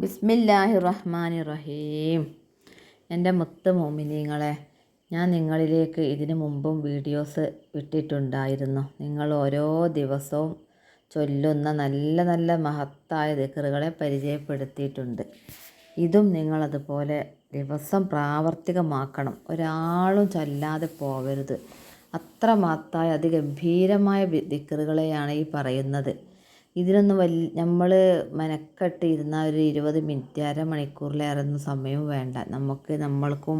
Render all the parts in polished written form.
ബിസ്മില്ലാഹിർ റഹ്മാനിർ റഹീം. എൻ്റെ മുത്ത് മോമിനീങ്ങളെ, ഞാൻ നിങ്ങളിലേക്ക് ഇതിനു മുമ്പും വീഡിയോസ് ഇട്ടിട്ടുണ്ടായിരുന്നു. നിങ്ങൾ ഓരോ ദിവസവും ചൊല്ലുന്ന നല്ല നല്ല മഹത്തായ ദിക്റുകളെ പരിചയപ്പെടുത്തിയിട്ടുണ്ട്. ഇതും നിങ്ങളതുപോലെ ദിവസം പ്രാവർത്തികമാക്കണം. ഒരാളും ചൊല്ലാതെ പോകരുത്. അത്ര മഹത്തായ അതിഗംഭീരമായ ദിക്റുകളെയാണ് ഈ പറയുന്നത്. ഇതിനൊന്നും നമ്മൾ മെനക്കെട്ട് ഇരുന്നാൽ ഒരു 20 മിനിറ്റ് അരമണിക്കൂറിലേറൊന്നും സമയം വേണ്ട. നമ്മൾക്കും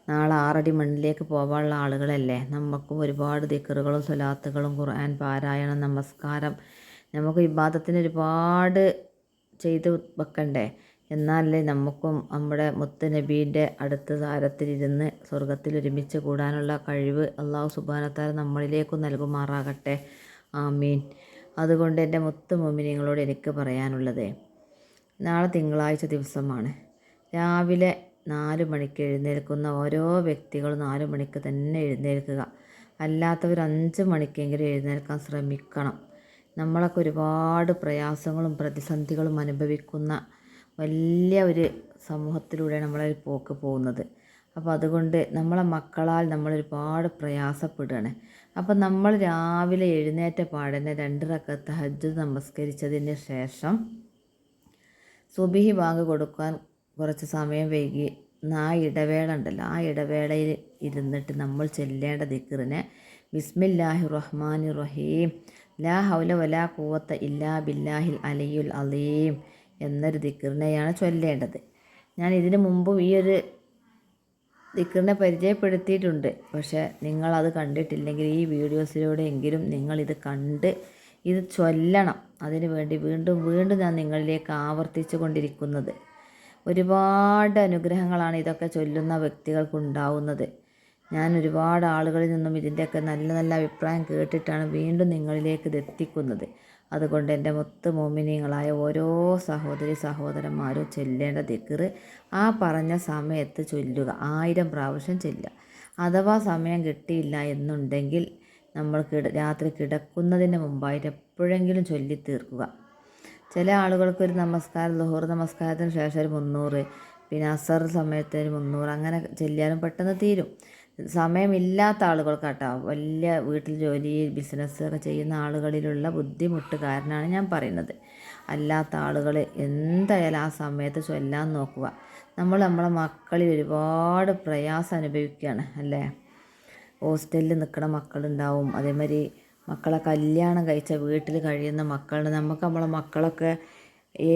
നാളെ 6 അടി മണ്ണിലേക്ക് പോകാനുള്ള ആളുകളല്ലേ. നമുക്കും ഒരുപാട് ദിക്റുകളും സ്വലാത്തുകളും ഖുർആൻ പാരായണം നമസ്കാരം നമുക്ക് ഇബാദത്തിന് ഒരുപാട് ചെയ്ത് വെക്കണ്ടേ. എന്നാലേ നമുക്കും നമ്മുടെ മുത്ത് നബീൻ്റെ അടുത്ത താരത്തിലിരുന്ന് സ്വർഗത്തിൽ ഒരുമിച്ച് കൂടാനുള്ള കഴിവ് അള്ളാഹു സുബ്ഹാനഹു വ തആല നമ്മളിലേക്കും നൽകുമാറാകട്ടെ. ആമീൻ. അതുകൊണ്ട് എൻ്റെ മുത്ത് മോമിനീങ്ങളോട് എനിക്ക് പറയാനുള്ളത്, നാളെ തിങ്കളാഴ്ച ദിവസമാണ്. രാവിലെ 4 മണിക്ക് എഴുന്നേൽക്കുന്ന ഓരോ വ്യക്തികളും 4 മണിക്ക് തന്നെ എഴുന്നേൽക്കുക. അല്ലാത്തവർ 5 മണിക്കെങ്കിലും എഴുന്നേൽക്കാൻ ശ്രമിക്കണം. നമ്മളൊക്കെ ഒരുപാട് പ്രയാസങ്ങളും പ്രതിസന്ധികളും അനുഭവിക്കുന്ന വലിയ ഒരു സമൂഹത്തിലൂടെയാണ് നമ്മളൊരു പോക്ക് പോകുന്നത്. അപ്പോൾ അതുകൊണ്ട് നമ്മളെ മക്കളാൽ നമ്മളൊരുപാട് പ്രയാസപ്പെടുകയാണ്. അപ്പോൾ നമ്മൾ രാവിലെ എഴുന്നേറ്റ പാടന്നെ 2 റക്അത്ത് തഹജ്ജുദ് നമസ്കരിച്ചതിന് ശേഷം സുബഹി ബാങ്ക് കൊടുക്കാൻ കുറച്ച് സമയം വൈകി ആ ഇടവേള ഉണ്ടല്ലോ, ആ ഇടവേളയിൽ ഇരുന്നിട്ട് നമ്മൾ ചൊല്ലേണ്ട ദിക്റിനെ ബിസ്മില്ലാഹിർ റഹ്മാനിർ റഹീം ലാ ഹൗല വലാ ഖുവത ഇല്ലാ ബില്ലാഹിൽ അലിയുൽ അലീം എന്നൊരു ദിക്റിനെയാണ് ചൊല്ലേണ്ടത്. ഞാൻ ഇതിനു മുമ്പും ഈ ഒരു ദിക്റിനെ പരിചയപ്പെടുത്തിയിട്ടുണ്ട്. പക്ഷേ നിങ്ങളത് കണ്ടിട്ടില്ലെങ്കിൽ ഈ വീഡിയോസിലൂടെ എങ്കിലും നിങ്ങളിത് കണ്ട് ഇത് ചൊല്ലണം. അതിനു വേണ്ടി വീണ്ടും വീണ്ടും ഞാൻ നിങ്ങളിലേക്ക് ആവർത്തിച്ചു കൊണ്ടിരിക്കുന്നത്. ഒരുപാട് അനുഗ്രഹങ്ങളാണ് ഇതൊക്കെ ചൊല്ലുന്ന വ്യക്തികൾക്കുണ്ടാവുന്നത്. ഞാൻ ഒരുപാട് ആളുകളിൽ നിന്നും ഇതിൻ്റെയൊക്കെ നല്ല നല്ല അഭിപ്രായം കേട്ടിട്ടാണ് വീണ്ടും നിങ്ങളിലേക്ക് ഇത് എത്തിക്കുന്നത്. അതുകൊണ്ട് എൻ്റെ മുത്ത് മോമിനീങ്ങളായ ഓരോ സഹോദരി സഹോദരന്മാരും ചൊല്ലേണ്ട ദിക്റ് ആ പറഞ്ഞ സമയത്ത് ചൊല്ലുക. 1000 പ്രാവശ്യം ചൊല്ലുക. അഥവാ സമയം കിട്ടിയില്ല എന്നുണ്ടെങ്കിൽ നമ്മൾ രാത്രി കിടക്കുന്നതിന് മുമ്പായിട്ട് എപ്പോഴെങ്കിലും ചൊല്ലി തീർക്കുക. ചില ആളുകൾക്ക് ഒരു നമസ്കാരം ളുഹർ നമസ്കാരത്തിന് ശേഷം ഒരു 300, പിന്നെ അസർ സമയത്ത് ഒരു 300 അങ്ങനെ ചൊല്ലിയാലും പെട്ടെന്ന് തീരും. സമയമില്ലാത്ത ആളുകൾക്കാട്ടോ, വലിയ വീട്ടിൽ ജോലി ബിസിനസ് ഒക്കെ ചെയ്യുന്ന ആളുകളിലുള്ള ബുദ്ധിമുട്ട് കാരണമാണ് ഞാൻ പറയുന്നത്. അല്ലാത്ത ആളുകൾ എന്തായാലും ആ സമയത്ത് ചൊല്ലാൻ നോക്കുക. നമ്മളെ മക്കളിൽ ഒരുപാട് പ്രയാസം അനുഭവിക്കുകയാണ് അല്ലേ. ഹോസ്റ്റലിൽ നിൽക്കുന്ന മക്കളുണ്ടാവും, അതേമാതിരി മക്കളെ കല്യാണം കഴിച്ച വീട്ടിൽ കഴിയുന്ന മക്കളുണ്ട്. നമ്മളെ മക്കളൊക്കെ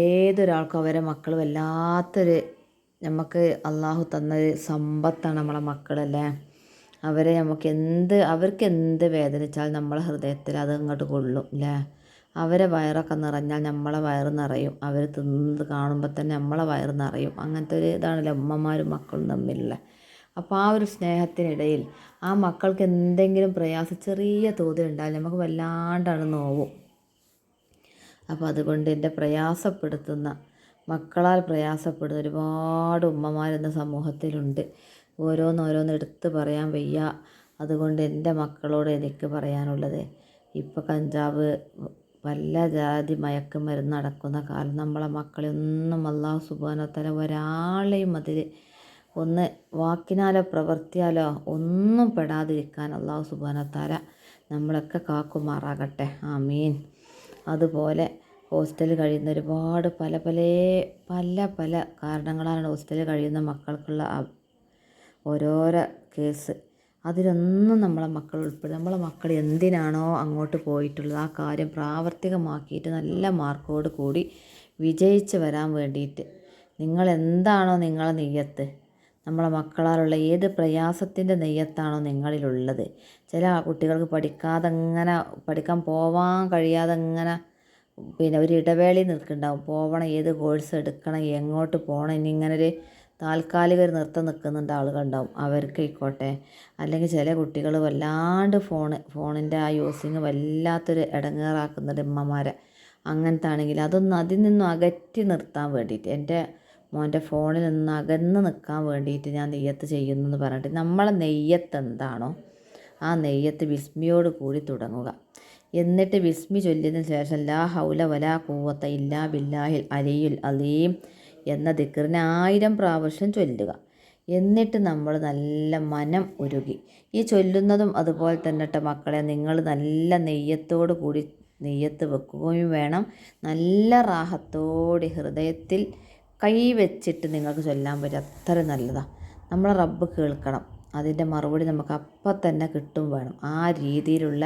ഏതൊരാൾക്കും അവരെ മക്കൾ വല്ലാത്തൊരു നമുക്ക് അള്ളാഹു തന്നൊരു സമ്പത്താണ് നമ്മളെ മക്കളല്ലേ. അവരെ അവർക്ക് എന്ത് വേദനിച്ചാൽ നമ്മളെ ഹൃദയത്തിൽ അത് അങ്ങോട്ട് കൊള്ളും അല്ലേ. അവരെ വയറൊക്കെ നിറഞ്ഞാൽ നമ്മളെ വയറ് നിറയും. അവർ തിന്നത് കാണുമ്പോൾ തന്നെ നമ്മളെ വയറ് നിറയും. അങ്ങനത്തെ ഒരു ഇതാണല്ലോ ഉമ്മമാരും മക്കളും തമ്മിലുള്ള. അപ്പോൾ ആ ഒരു സ്നേഹത്തിനിടയിൽ ആ മക്കൾക്ക് എന്തെങ്കിലും പ്രയാസം ചെറിയ തോതിലുണ്ടായാലും നമുക്ക് വല്ലാണ്ടാണ് നോവും. അപ്പോൾ അതുകൊണ്ട് എൻ്റെ മക്കളാൽ പ്രയാസപ്പെടുന്ന ഒരുപാട് ഉമ്മമാരെന്ന സമൂഹത്തിലുണ്ട്. ഓരോന്നോരോന്ന് എടുത്ത് പറയാൻ വയ്യ. അതുകൊണ്ട് എൻ്റെ മക്കളോട് എനിക്ക് പറയാനുള്ളത്, ഇപ്പോൾ കഞ്ചാവ് പല ജാതി മയക്കുമരുന്ന് നടക്കുന്ന കാലം നമ്മളെ മക്കളെ ഒന്നും അല്ലാഹു സുബ്ഹാനഹു വ തആല ഒരാളെയും അതിൽ ഒന്ന് വാക്കിനാലോ പ്രവൃത്തിയാലോ ഒന്നും പെടാതിരിക്കാൻ അല്ലാഹു സുബ്ഹാനഹു വ തആല നമ്മളൊക്കെ കാക്കുമാറാകട്ടെ. ആമീൻ. അതുപോലെ ഹോസ്റ്റലിൽ കഴിയുന്ന ഒരുപാട് പല കാരണങ്ങളാണ് ഹോസ്റ്റലിൽ കഴിയുന്ന മക്കൾക്കുള്ള ഓരോരോ കേസ്. അതിലൊന്നും നമ്മളെ മക്കൾ ഉൾപ്പെടും. നമ്മളെ മക്കൾ എന്തിനാണോ അങ്ങോട്ട് പോയിട്ടുള്ളത് ആ കാര്യം പ്രാവർത്തികമാക്കിയിട്ട് നല്ല മാർക്കോട് കൂടി വിജയിച്ച് വരാൻ വേണ്ടിയിട്ട് നിങ്ങളെന്താണോ നിങ്ങളെ നെയ്യത്ത്, നമ്മളെ മക്കളാലുള്ള ഏത് പ്രയാസത്തിൻ്റെ നെയ്യത്താണോ നിങ്ങളിലുള്ളത്. ചില കുട്ടികൾക്ക് പഠിക്കാൻ പോവാൻ കഴിയാതെ പിന്നെ ഒരു ഇടവേളയിൽ നിൽക്കുന്നുണ്ടാവും. പോവണം, ഏത് കോഴ്സ് എടുക്കണം, എങ്ങോട്ട് പോകണം, ഇനി ഇങ്ങനൊരു താൽക്കാലിക ഒരു നൃത്തം നിൽക്കുന്നുണ്ട് ആളുകളുണ്ടാവും. അവർക്കായിക്കോട്ടെ, അല്ലെങ്കിൽ ചില കുട്ടികൾ വല്ലാണ്ട് ഫോണിൻ്റെ ആ യൂസിങ് വല്ലാത്തൊരു ഇടങ്ങേറാക്കുന്നുണ്ട് ഉമ്മമാരെ. അങ്ങനത്തെ ആണെങ്കിൽ അതിൽ നിന്നും അകറ്റി നിർത്താൻ വേണ്ടിയിട്ട്, എൻ്റെ മോൻ്റെ ഫോണിൽ നിന്ന് അകന്ന് നിൽക്കാൻ വേണ്ടിയിട്ട് ഞാൻ നെയ്യത്ത് ചെയ്യുന്നു എന്ന് പറഞ്ഞിട്ട് നമ്മളെ നെയ്യത്ത് എന്താണോ ആ നെയ്യത്ത് ബിസ്മിയോട് കൂടി തുടങ്ങുക. എന്നിട്ട് ബിസ്മി ചൊല്ലിയതിന് ശേഷം ലാ ഹൗല വലാ ഖുവത ഇല്ലാ ബില്ലാഹിൽ അലിയുൽ അലീം എന്ന ദിക്റിനെ 1000 പ്രാവശ്യം ചൊല്ലുക. എന്നിട്ട് നമ്മൾ നല്ല മനം ഉരുകി ഈ ചൊല്ലുന്നതും അതുപോലെ തന്നെ മക്കളെ, നിങ്ങൾ നല്ല നെയ്യത്തോട് കൂടി നെയ്യത്ത് വെക്കുകയും വേണം. നല്ല റാഹത്തോടെ ഹൃദയത്തിൽ കൈ വെച്ചിട്ട് നിങ്ങൾക്ക് ചൊല്ലാൻ പറ്റും. അത്ര നല്ലതാണ്. നമ്മളെ റബ്ബ് കേൾക്കണം. അതിൻ്റെ മറുപടി നമുക്ക് അപ്പം തന്നെ കിട്ടും വേണം. ആ രീതിയിലുള്ള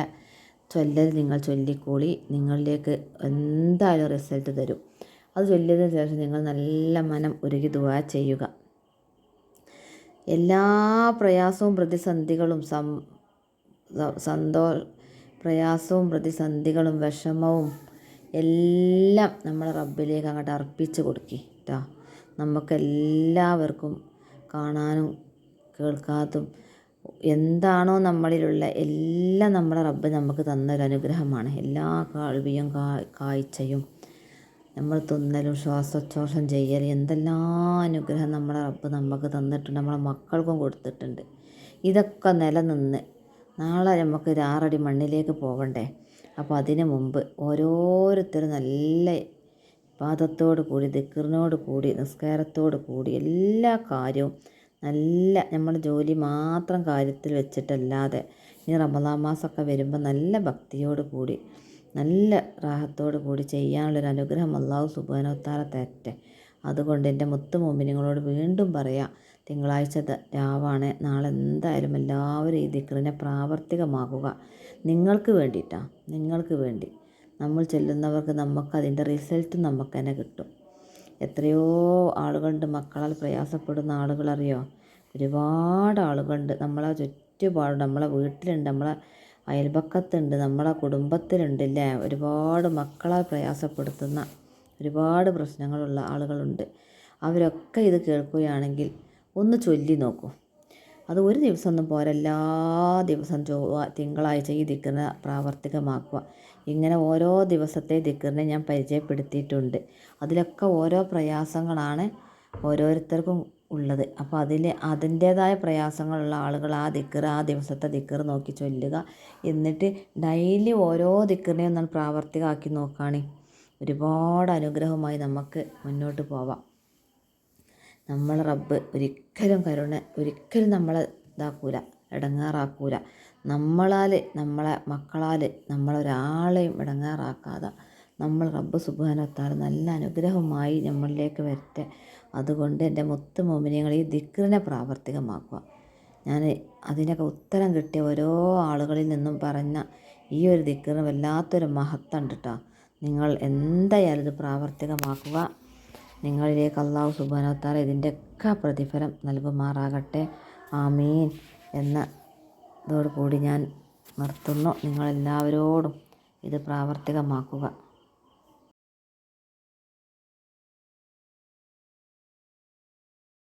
ചൊല്ലൽ നിങ്ങൾ ചൊല്ലിക്കോളി. നിങ്ങളിലേക്ക് എന്തായാലും റിസൾട്ട് തരും. അത് ചൊല്ലിയതിന് ശേഷം നിങ്ങൾ നല്ല മനം ഉരുകി ദുആ ചെയ്യുക. എല്ലാ പ്രയാസവും പ്രതിസന്ധികളും പ്രയാസവും പ്രതിസന്ധികളും വിഷമവും എല്ലാം നമ്മളെ റബ്ബിലേക്ക് അങ്ങോട്ട് അർപ്പിച്ച് കൊടുക്കി കേട്ടോ. നമുക്കെല്ലാവർക്കും കാണാനും കേൾക്കാത്തും എന്താണോ നമ്മളിലുള്ള എല്ലാം നമ്മളെ റബ്ബ് നമുക്ക് തന്നൊരു അനുഗ്രഹമാണ്. എല്ലാ കേൾവിയും കാഴ്ചയും നമ്മൾ തിന്നലും ശ്വാസോച്ഛ്വാസം ചെയ്യൽ എന്തെല്ലാം അനുഗ്രഹം നമ്മളെ റബ്ബ് നമുക്ക് തന്നിട്ടുണ്ട്, നമ്മളെ മക്കൾക്കും കൊടുത്തിട്ടുണ്ട്. ഇതൊക്കെ നിലനിന്ന് നാളെ നമുക്ക് 6 അടി മണ്ണിലേക്ക് പോകണ്ടേ. അപ്പോൾ അതിനു മുമ്പ് ഓരോരുത്തരും നല്ല ഇബാദത്തോട് കൂടി, ദിക്റിനോട് കൂടി, നിസ്കാരത്തോട് കൂടി എല്ലാ കാര്യവും നല്ല നമ്മൾ ജോലി മാത്രം കാര്യത്തിൽ വെച്ചിട്ടല്ലാതെ ഇനി റമദാൻ മാസമൊക്കെ വരുമ്പോൾ നല്ല ഭക്തിയോട് കൂടി നല്ല റാഹത്തോട് കൂടി ചെയ്യാനുള്ളൊരു അനുഗ്രഹം അല്ലാഹു സുബ്ഹാനഹു വ തആല തരട്ടെ. അതുകൊണ്ട് എൻ്റെ മുത്ത് മോമിനിങ്ങളോട് വീണ്ടും പറയാം, തിങ്കളാഴ്ച രാവാണ്. നാളെ എന്തായാലും എല്ലാവരും ഈ ദിക്റിനെ പ്രാവർത്തികമാക്കുക. നിങ്ങൾക്ക് വേണ്ടിയിട്ടാണ്, നിങ്ങൾക്ക് വേണ്ടി. നമ്മൾ ചെല്ലുന്നവർക്ക് നമുക്കതിൻ്റെ റിസൾട്ട് നമുക്ക് തന്നെ കിട്ടും. എത്രയോ ആളുകളുണ്ട് മക്കളാൽ പ്രയാസപ്പെടുന്ന ആളുകളറിയോ? ഒരുപാട് ആളുകളുണ്ട്. നമ്മളെ ചുറ്റുപാട്, നമ്മളെ വീട്ടിലുണ്ട്, നമ്മളെ അയൽപക്കത്തുണ്ട്, നമ്മളെ കുടുംബത്തിലുണ്ട് അല്ലേ. ഒരുപാട് മക്കളാൽ പ്രയാസപ്പെടുത്തുന്ന ഒരുപാട് പ്രശ്നങ്ങളുള്ള ആളുകളുണ്ട്. അവരൊക്കെ ഇത് കേൾക്കുകയാണെങ്കിൽ ഒന്ന് ചൊല്ലി നോക്കൂ. അത് ഒരു ദിവസമൊന്നും പോരാ, എല്ലാ ദിവസം തിങ്കളാഴ്ച ഈ ദിക്റിനെ പ്രാവർത്തികമാക്കുക. ഇങ്ങനെ ഓരോ ദിവസത്തെ ദിക്റിനെ ഞാൻ പരിചയപ്പെടുത്തിയിട്ടുണ്ട്. അതിലൊക്കെ ഓരോ പ്രയാസങ്ങളാണ് ഓരോരുത്തർക്കും ഉള്ളത്. അപ്പോൾ അതിൻ്റേതായ പ്രയാസങ്ങളുള്ള ആളുകൾ ആ ദിവസത്തെ ദിക്ർ നോക്കി ചൊല്ലുക. എന്നിട്ട് ഡെയിലി ഓരോ ദിക്റിനെയും ഒന്ന് പ്രാവർത്തികമാക്കി നോക്കുകയാണ്. ഒരുപാട് അനുഗ്രഹമായി നമുക്ക് മുന്നോട്ട് പോവാം. നമ്മൾ റബ്ബ് ഒരിക്കലും നമ്മളെ ഇതാക്കൂല, ഇടങ്ങാറാക്കൂല. നമ്മളെ മക്കളാൽ നമ്മളൊരാളെയും ഇടങ്ങാറാക്കാതെ നമ്മൾ റബ്ബ് സുബ്ഹാനഹു വ തആല നല്ല അനുഗ്രഹമായി നമ്മളിലേക്ക് വരട്ടെ. അതുകൊണ്ട് എൻ്റെ മുത്ത് മോമിനിയങ്ങൾ ഈ ദിക്റിനെ പ്രാവർത്തികമാക്കുക. ഞാൻ അതിനൊക്കെ ഉത്തരം കിട്ടിയ ഓരോ ആളുകളിൽ നിന്നും പറഞ്ഞ ഈ ഒരു ദിക്റിന് വല്ലാത്തൊരു മഹത്വമുണ്ട് കേട്ടോ. നിങ്ങൾ എന്തായാലും ഇത് പ്രാവർത്തികമാക്കുക. നിങ്ങളിലേക്ക് അല്ലാഹു സുബ്ഹാനഹു വ തആല ഇതിൻ്റെയൊക്കെ പ്രതിഫലം നൽകുമാറാകട്ടെ. ആമീൻ എന്നതോടുകൂടി ഞാൻ നിർത്തുന്നു. നിങ്ങളെല്ലാവരോടും ഇത് പ്രാവർത്തികമാക്കുക.